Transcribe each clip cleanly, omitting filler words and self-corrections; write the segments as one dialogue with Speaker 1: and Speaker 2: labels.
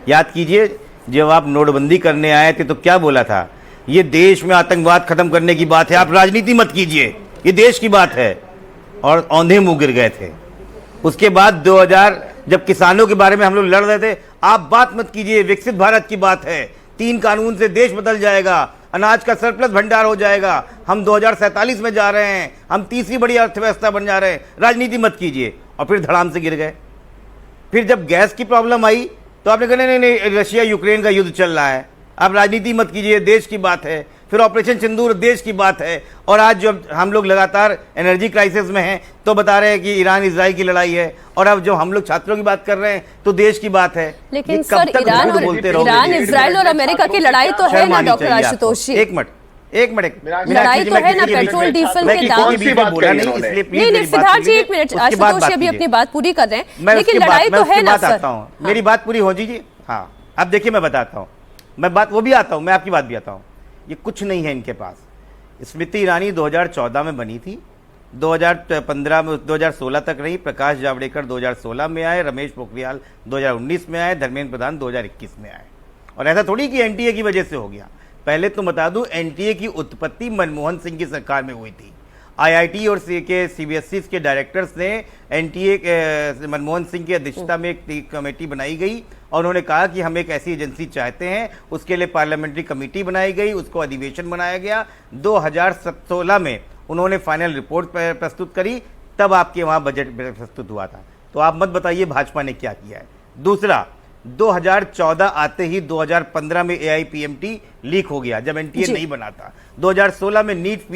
Speaker 1: याद कीजिए, जब आप नोटबंदी करने आए थे तो क्या बोला था, ये देश में आतंकवाद खत्म करने की बात है, आप राजनीति मत कीजिए, ये देश की बात है, और औंधे मुंह गिर गए थे। उसके बाद 2000 जब किसानों के बारे में हम लोग लड़ रहे थे, आप बात मत कीजिए, विकसित भारत की बात है, 3 कानून से देश बदल जाएगा, अनाज का सरप्लस भंडार हो जाएगा, हम 2047 में जा रहे हैं, हम तीसरी बड़ी अर्थव्यवस्था बन जा रहे हैं, राजनीति मत कीजिए। और फिर धड़ाम से गिर गए। फिर जब गैस की प्रॉब्लम आई तो आपने कहा नहीं नहीं, रशिया यूक्रेन का युद्ध चल रहा है, आप राजनीति मत कीजिए, देश की बात है। फिर ऑपरेशन सिंदूर देश की बात है। और आज जब हम लोग लगातार एनर्जी क्राइसिस में हैं तो बता रहे हैं कि ईरान इजराइल की लड़ाई है, और अब जब हम लोग छात्रों की बात कर रहे हैं तो देश की बात है।
Speaker 2: लेकिन सर, ईरान इजराइल और अमेरिका की लड़ाई तो है ना डॉक्टर आशुतोष जी।
Speaker 1: एक मिनट
Speaker 2: लड़ाई तो है ना पेट्रोल डीजल के दाम। नहीं सिद्धार्थ जी, एक मिनट, आशुतोष जी अभी अपनी बात पूरी कर रहे हैं, लेकिन लड़ाई तो है ना सर।
Speaker 1: मेरी बात पूरी हो जी। हाँ, अब देखिए मैं बताता हूँ, मैं बात वो भी आता हूँ, मैं आपकी बात भी आता हूँ। ये कुछ नहीं है इनके पास। स्मृति ईरानी 2014 में बनी थी, 2015 में 2016 तक रही, प्रकाश जावड़ेकर 2016 में आए, रमेश पोखरियाल 2019 में आए, धर्मेंद्र प्रधान 2021 में आए। और ऐसा थोड़ी कि एनटीए की वजह से हो गया। पहले तो बता दूं, एनटीए की उत्पत्ति मनमोहन सिंह की सरकार में हुई थी। आईआईटी और सीबीएसई के डायरेक्टर्स ने एनटीए मनमोहन सिंह की अध्यक्षता में एक कमेटी बनाई गई, और उन्होंने कहा कि हम एक ऐसी एजेंसी चाहते हैं। उसके लिए पार्लियामेंट्री कमेटी बनाई गई, उसको अधिवेशन बनाया गया। 2016 में उन्होंने फाइनल रिपोर्ट प्रस्तुत करी, तब आपके वहाँ बजट प्रस्तुत हुआ था। तो आप मत बताइए भाजपा ने क्या किया है। दूसरा, 2014 आते ही 2015 में एआईपीएमटी लीक हो गया, जब एनटीए नहीं बना था। 2016 में नीट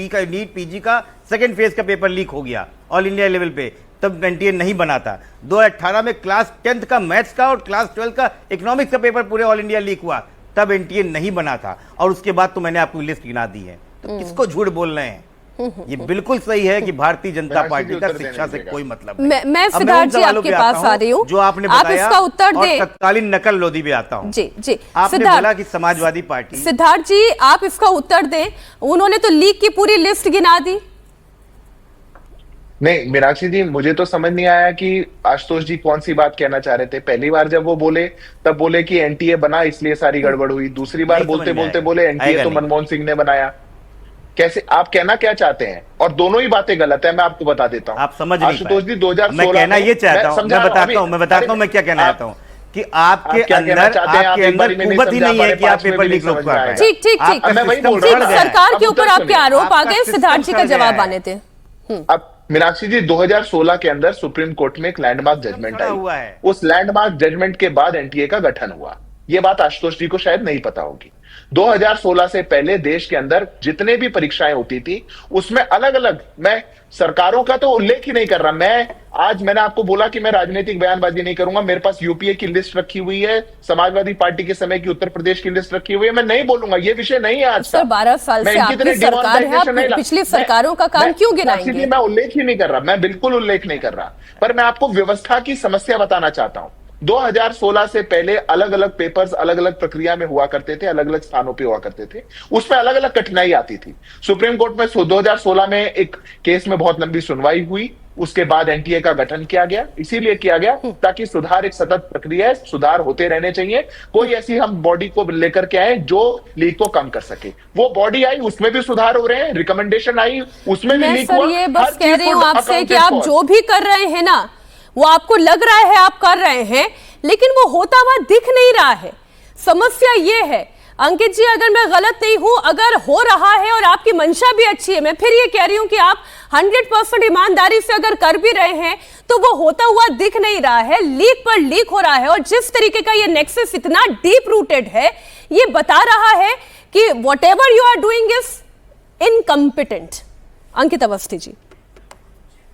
Speaker 1: पीजी का सेकंड फेज का पेपर लीक हो गया ऑल इंडिया लेवल पे, तब एनटीए नहीं बना था। 2018 में क्लास 10th का मैथ्स का और क्लास 12 का इकोनॉमिक्स का पेपर पूरे ऑल इंडिया लीक हुआ, तब एनटीए नहीं बना था। और उसके बाद तो मैंने आपको लिस्ट गिना दी है। तो किसको झूठ बोल रहे हैं? ये बिल्कुल सही है कि भारतीय जनता पार्टी का शिक्षा से कोई मतलब नहीं।
Speaker 2: मैं सिद्धार्थ जी आपके पास आ रही हूँ,
Speaker 1: जो आपने बताया,
Speaker 2: आप इसका उत्तर दें।
Speaker 1: तत्कालीन नकल लोधी पे आता हूँ।
Speaker 2: जी
Speaker 1: आपने बोला कि समाजवादी पार्टी।
Speaker 2: सिद्धार्थ जी आप इसका उत्तर दें, उन्होंने तो लीक की पूरी लिस्ट गिना दी।
Speaker 3: नहीं मीनाक्षी जी, मुझे तो समझ नहीं आया कि आशुतोष जी कौन सी बात कहना चाह रहे थे। पहली बार जब वो बोले तब बोले कि एनटीए बना इसलिए सारी गड़बड़ हुई, दूसरी बार बोलते बोलते बोले एनटीए तो मनमोहन सिंह ने बनाया। कैसे, आप कहना क्या चाहते हैं? और दोनों ही बातें गलत है, मैं आपको बता देता हूँ।
Speaker 1: आप समझ नहीं
Speaker 3: आशुतोष जी 2016
Speaker 1: मैं कहना ये चाहता हूँ, मैं बताता हूँ मैं क्या कहना चाहता हूँ कि आपके अंदर कुवत ही नहीं है कि आप पेपर लीक रोक पा रहे हैं।
Speaker 2: ठीक, सरकार के ऊपर आपके आरोप आ गए, सिद्धार्थ जी का जवाब आने थे।
Speaker 3: अब मीनाक्षी जी, 2016 के अंदर सुप्रीम कोर्ट में एक लैंडमार्क जजमेंट आई। उस लैंडमार्क जजमेंट के बाद एनटीए का गठन हुआ। ये बात आशुतोष जी को शायद नहीं पता होगी। 2016 से पहले देश के अंदर जितने भी परीक्षाएं होती थी उसमें अलग अलग, मैं सरकारों का तो उल्लेख ही नहीं कर रहा। मैंने आपको बोला कि मैं राजनीतिक बयानबाजी नहीं करूंगा। मेरे पास यूपीए की लिस्ट रखी हुई है, समाजवादी पार्टी के समय की उत्तर प्रदेश की लिस्ट रखी हुई है। मैं नहीं बोलूंगा, ये विषय नहीं है आज
Speaker 2: सर। 12 साल से आपकी सरकार है, आप पिछली सरकारों का काम क्यों गिनाएंगे?
Speaker 3: मैं उल्लेख ही नहीं कर रहा, मैं बिल्कुल उल्लेख नहीं कर रहा, पर मैं आपको व्यवस्था की समस्या बताना चाहता हूं। 2016 से पहले अलग अलग पेपर्स अलग अलग प्रक्रिया में हुआ करते थे, अलग अलग स्थानों पे हुआ करते थे, उसमें अलग अलग कठिनाई आती थी। सुप्रीम कोर्ट में 2016 में एक केस में बहुत लंबी सुनवाई हुई, उसके बाद एनटीए का गठन किया गया। इसीलिए किया गया ताकि सुधार एक सतत प्रक्रिया है, सुधार होते रहने चाहिए। कोई ऐसी हम बॉडी को लेकर के आए जो लीक को कम कर सके। वो बॉडी आई, उसमें भी सुधार हो रहे हैं, रिकमेंडेशन आई, उसमें भी लीक हुआ।
Speaker 2: ये बस कह रही हूं आपसे कि आप जो भी कर रहे हैं ना, वो आपको लग रहा है आप कर रहे हैं, लेकिन वो होता हुआ दिख नहीं रहा है। समस्या ये है अंकित जी, अगर मैं गलत नहीं हूं, अगर हो रहा है और आपकी मंशा भी अच्छी है, मैं फिर ये कह रही हूं कि आप 100% ईमानदारी से अगर कर भी रहे हैं तो वो होता हुआ दिख नहीं रहा है, लीक पर लीक हो रहा है। और जिस तरीके का ये नेक्सस इतना डीप रूटेड है, ये बता रहा है कि whatever you are doing is incompetent. Ankit Awasthi ji,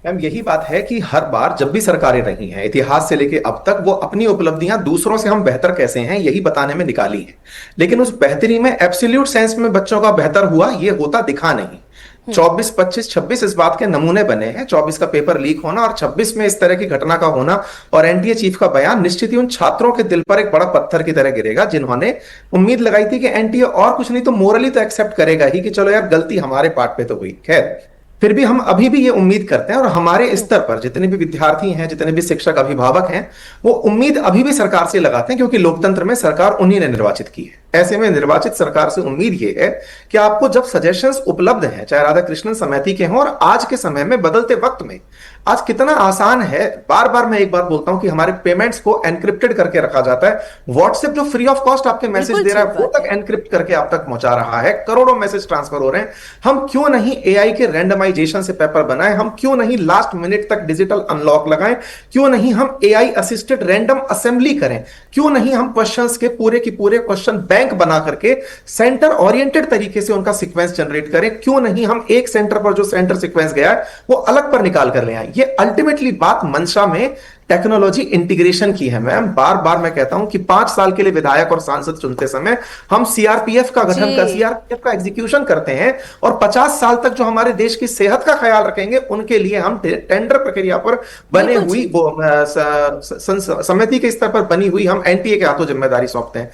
Speaker 4: ma'am यही बात है कि हर बार जब भी सरकारें रही हैं इतिहास से लेके अब तक, वो अपनी उपलब्धियां दूसरों से हम बेहतर कैसे हैं यही बताने में निकाली है, लेकिन उस बेहतरी में एब्सोल्यूट सेंस में बच्चों का बेहतर हुआ ये होता दिखा नहीं। 24, 25, 26 इस बात के नमूने बने हैं। 24 का पेपर लीक होना और 26 में इस तरह की घटना का होना, और एनटीए चीफ का बयान निश्चित ही उन छात्रों के दिल पर एक बड़ा पत्थर की तरह गिरेगा जिन्होंने उम्मीद लगाई थी कि एनटीए और कुछ नहीं तो मोरली तो एक्सेप्ट करेगा ही कि चलो यार गलती हमारे पार्ट पे तो हुई। खैर, फिर भी हम अभी भी ये उम्मीद करते हैं, और हमारे स्तर पर जितने भी विद्यार्थी हैं, जितने भी शिक्षक अभिभावक हैं, वो उम्मीद अभी भी सरकार से लगाते हैं, क्योंकि लोकतंत्र में सरकार उन्हीं ने निर्वाचित की है। ऐसे में निर्वाचित सरकार से उम्मीद ये है कि आपको जब सजेशंस उपलब्ध हैं, चाहे राधा कृष्णन समिति के हों, और आज के समय में बदलते वक्त में आज कितना आसान है, बार बार मैं एक बात बोलता हूं कि हमारे पेमेंट्स को एनक्रिप्टेड करके रखा जाता है। व्हाट्सएप जो फ्री ऑफ कॉस्ट आपके मैसेज दे रहा है, वो तक एनक्रिप्ट करके आप तक पहुंचा रहा है, करोड़ों मैसेज ट्रांसफर हो रहे हैं। हम क्यों नहीं एआई के रैंडमाइजेशन से पेपर बनाएं? हम क्यों नहीं लास्ट मिनट तक डिजिटल अनलॉक लगाएं? क्यों नहीं हम एआई असिस्टेड रैंडम असेंबली करें? क्यों नहीं हम क्वेश्चंस के पूरे की पूरे क्वेश्चन बैंक बना करके सेंटर ओरिएंटेड तरीके से उनका सीक्वेंस जनरेट करें? क्यों नहीं हम एक सेंटर पर जो सेंटर सीक्वेंस गया है वो अलग पर निकाल कर ले आए? ये अल्टीमेटली बात मंशा में टेक्नोलॉजी इंटीग्रेशन की है। मैम बार बार मैं कहता हूं कि 5 साल के लिए विधायक और सांसद चुनते समय हम सीआरपीएफ का गठन कर सीआरपीएफ का एग्जीक्यूशन करते हैं, और 50 साल तक जो हमारे देश की सेहत का ख्याल रखेंगे उनके लिए हम टेंडर प्रक्रिया पर बने हुई वो समिति के स्तर पर बनी हुई हम एनटीए के हाथों जिम्मेदारी सौंपते हैं।